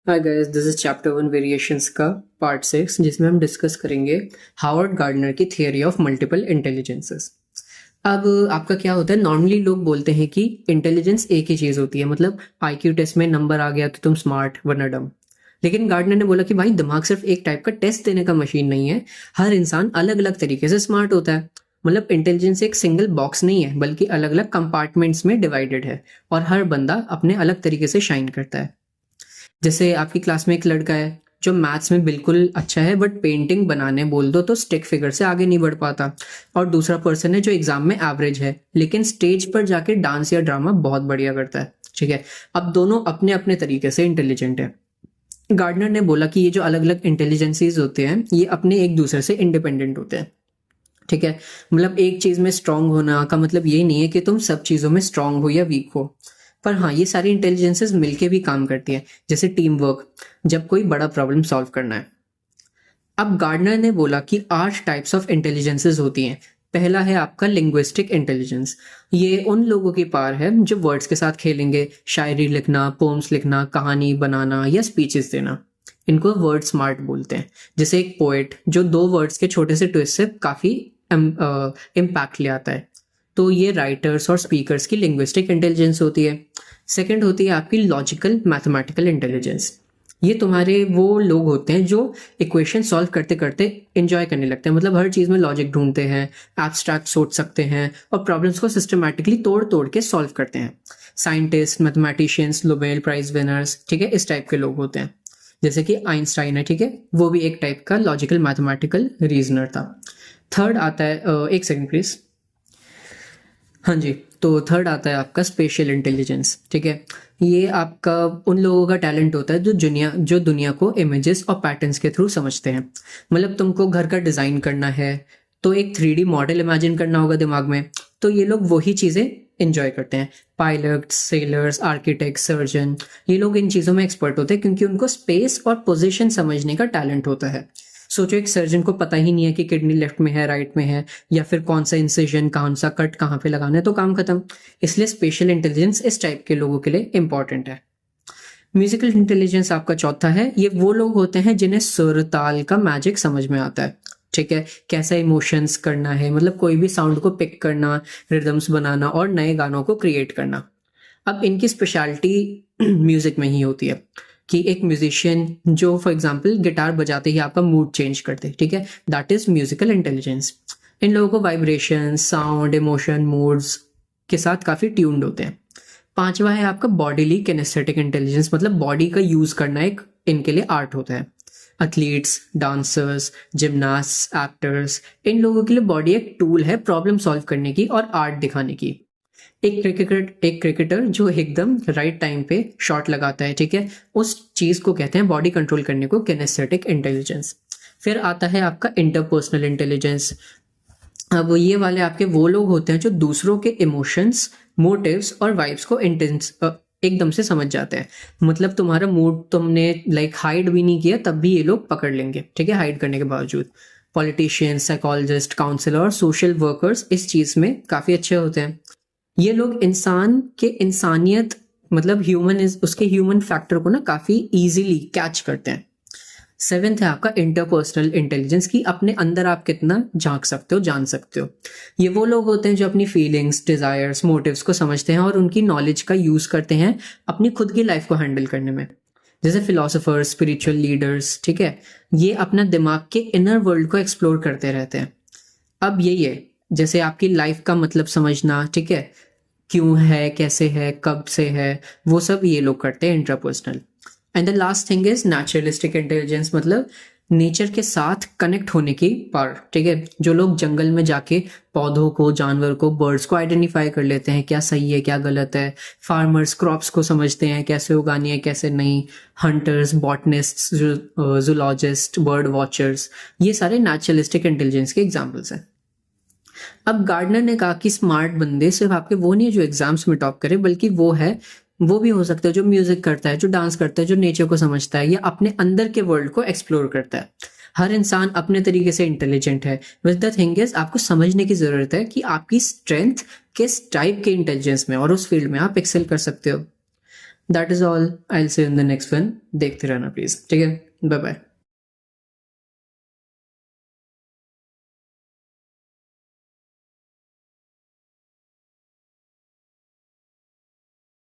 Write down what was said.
Hi guys, this is chapter 1 variations का part 6 जिसमें हम डिस्कस करेंगे हावर्ड गार्डनर की थियरी ऑफ मल्टीपल इंटेलिजेंसेस। अब आपका क्या होता है, नॉर्मली लोग बोलते हैं कि इंटेलिजेंस एक ही चीज़ होती है, मतलब आईक्यू टेस्ट में नंबर आ गया तो तुम स्मार्ट वरना डम। लेकिन गार्डनर ने बोला कि भाई दिमाग सिर्फ एक टाइप का टेस्ट देने का मशीन नहीं है, हर इंसान अलग अलग तरीके से स्मार्ट होता है। मतलब इंटेलिजेंस एक सिंगल बॉक्स नहीं है बल्कि अलग अलग कंपार्टमेंट्स में डिवाइडेड है और हर बंदा अपने अलग तरीके से शाइन करता है। जैसे आपकी क्लास में एक लड़का है जो मैथ्स में बिल्कुल अच्छा है बट पेंटिंग बनाने बोल दो तो स्टिक फिगर से आगे नहीं बढ़ पाता, और दूसरा पर्सन है जो एग्जाम में एवरेज है लेकिन स्टेज पर जाके डांस या ड्रामा बहुत बढ़िया करता है। ठीक है, अब दोनों अपने अपने तरीके से इंटेलिजेंट है। गार्डनर ने बोला कि ये जो अलग अलग इंटेलिजेंसीज होते हैं ये अपने एक दूसरे से इंडिपेंडेंट होते हैं। ठीक है, मतलब एक चीज में स्ट्रांग होना का मतलब ये नहीं है कि तुम सब चीजों में स्ट्रांग हो या वीक हो, पर हाँ ये सारी इंटेलिजेंसेस मिलके भी काम करती है, जैसे टीम वर्क जब कोई बड़ा प्रॉब्लम सॉल्व करना है। अब गार्डनर ने बोला कि 8 टाइप्स ऑफ इंटेलिजेंसेस होती हैं। पहला है आपका लिंग्विस्टिक इंटेलिजेंस। ये उन लोगों की पार है जो वर्ड्स के साथ खेलेंगे, शायरी लिखना, पोम्स लिखना, कहानी बनाना या स्पीचेस देना। इनको वर्ड स्मार्ट बोलते हैं। जैसे एक पोएट जो 2 वर्ड्स के छोटे से ट्विस्ट से काफी इम्पैक्ट ले आता है, तो ये राइटर्स और स्पीकर्स की लिंग्विस्टिक इंटेलिजेंस होती है। सेकंड होती है आपकी लॉजिकल मैथमेटिकल इंटेलिजेंस। ये तुम्हारे वो लोग होते हैं जो इक्वेशन सॉल्व करते करते एंजॉय करने लगते हैं, मतलब हर चीज़ में लॉजिक ढूंढते हैं, एब्स्ट्रैक्ट सोच सकते हैं और प्रॉब्लम्स को सिस्टमैटिकली तोड़ तोड़ के सॉल्व करते हैं। Scientist, mathematicians, Nobel prize winners, ठीक है, इस टाइप के लोग होते हैं। जैसे कि आइंस्टाइन है, ठीक है, वो भी एक टाइप का लॉजिकल मैथमेटिकल रीजनर था। थर्ड आता है एक सेकंड प्लीज। हाँ जी, तो थर्ड आता है आपका स्पेशल इंटेलिजेंस। ठीक है, ये आपका उन लोगों का टैलेंट होता है जो दुनिया को इमेजेस और पैटर्न्स के थ्रू समझते हैं। मतलब तुमको घर का डिज़ाइन करना है तो एक 3D मॉडल इमेजिन करना होगा दिमाग में, तो ये लोग वही चीज़ें इंजॉय करते हैं। पायलट्स, सेलर्स, आर्किटेक्ट, सर्जन, ये लोग इन चीज़ों में एक्सपर्ट होते हैं क्योंकि उनको स्पेस और पोजिशन समझने का टैलेंट होता है। सोचो एक सर्जन को पता ही नहीं है कि किडनी लेफ्ट में है, राइट में है, या फिर कौन सा इंसिजन, कौन सा कट कहाँ पे लगाना है, तो काम खत्म। इसलिए स्पेशल इंटेलिजेंस इस टाइप के लोगों के लिए इंपॉर्टेंट है। म्यूजिकल इंटेलिजेंस आपका चौथा है। ये वो लोग होते हैं जिन्हें सुर ताल का मैजिक समझ में आता है। ठीक है, कैसा इमोशंस करना है, मतलब कोई भी साउंड को पिक करना, रिदम्स बनाना और नए गानों को क्रिएट करना। अब इनकी स्पेशलिटी म्यूजिक में ही होती है कि एक म्यूजिशियन जो फॉर एग्जांपल गिटार बजाते ही आपका मूड चेंज कर दे, ठीक है, दैट इज म्यूजिकल इंटेलिजेंस। इन लोगों को वाइब्रेशन, साउंड, इमोशन, मूड्स के साथ काफ़ी ट्यून्ड होते हैं। पांचवा है आपका बॉडीली किनेस्थेटिक इंटेलिजेंस, मतलब बॉडी का यूज करना एक इनके लिए आर्ट होता है। एथलीट्स, डांसर्स, जिमनास्ट, एक्टर्स, इन लोगों के लिए बॉडी एक टूल है प्रॉब्लम सॉल्व करने की और आर्ट दिखाने की। एक क्रिकेटर जो एकदम राइट टाइम पे शॉट लगाता है, ठीक है, उस चीज को कहते हैं बॉडी कंट्रोल करने को किनेस्थेटिक इंटेलिजेंस। फिर आता है आपका इंटरपर्सनल इंटेलिजेंस। अब ये वाले आपके वो लोग होते हैं जो दूसरों के इमोशंस, मोटिव्स और वाइब्स को एकदम से समझ जाते हैं। मतलब तुम्हारा मूड तुमने हाइड भी नहीं किया तब भी ये लोग पकड़ लेंगे, ठीक है, हाइड करने के बावजूद। पॉलिटिशियंस, साइकोलॉजिस्ट, काउंसलर और सोशल वर्कर्स इस चीज में काफी अच्छे होते हैं। ये लोग इंसान के इंसानियत, मतलब उसके ह्यूमन फैक्टर को ना काफी इजीली कैच करते हैं। 7th है आपका इंटरपर्सनल इंटेलिजेंस, की अपने अंदर आप कितना झांक सकते हो, जान सकते हो। ये वो लोग होते हैं जो अपनी फीलिंग्स, डिजायर्स, मोटिव्स को समझते हैं और उनकी नॉलेज का यूज करते हैं अपनी खुद की लाइफ को हैंडल करने में। जैसे फिलोसोफर्स, स्पिरिचुअल लीडर्स, ठीक है, ये अपना दिमाग के इनर वर्ल्ड को एक्सप्लोर करते रहते हैं। अब यही है, जैसे आपकी लाइफ का मतलब समझना, ठीक है, क्यों है, कैसे है, कब से है, वो सब ये लोग करते हैं intrapersonal. And the last thing is naturalistic intelligence, मतलब नेचर के साथ कनेक्ट होने की पावर। ठीक है, जो लोग जंगल में जाके पौधों को, जानवर को, बर्ड्स को आइडेंटिफाई कर लेते हैं, क्या सही है क्या गलत है। फार्मर्स क्रॉप्स को समझते हैं, कैसे उगानी है कैसे नहीं। हंटर्स, बॉटनिस्ट्स, जूलॉजिस्ट, बर्ड वॉचर्स, ये सारे नेचुरलिस्टिक इंटेलिजेंस के एग्जाम्पल्स हैं। अब गार्डनर ने कहा कि स्मार्ट बंदे सिर्फ आपके वो नहीं है जो एग्जाम्स में टॉप करे, बल्कि वो भी हो सकता है जो म्यूजिक करता है, जो डांस करता है, जो नेचर को समझता है या अपने अंदर के वर्ल्ड को एक्सप्लोर करता है। हर इंसान अपने तरीके से इंटेलिजेंट है। विद द थिंग इज, आपको समझने की जरूरत है कि आपकी स्ट्रेंथ किस टाइप के इंटेलिजेंस में और उस फील्ड में आप एक्सेल कर सकते हो। That is all, I will see you in the next one. देखते रहना प्लीज, ठीक है, बाय बाय।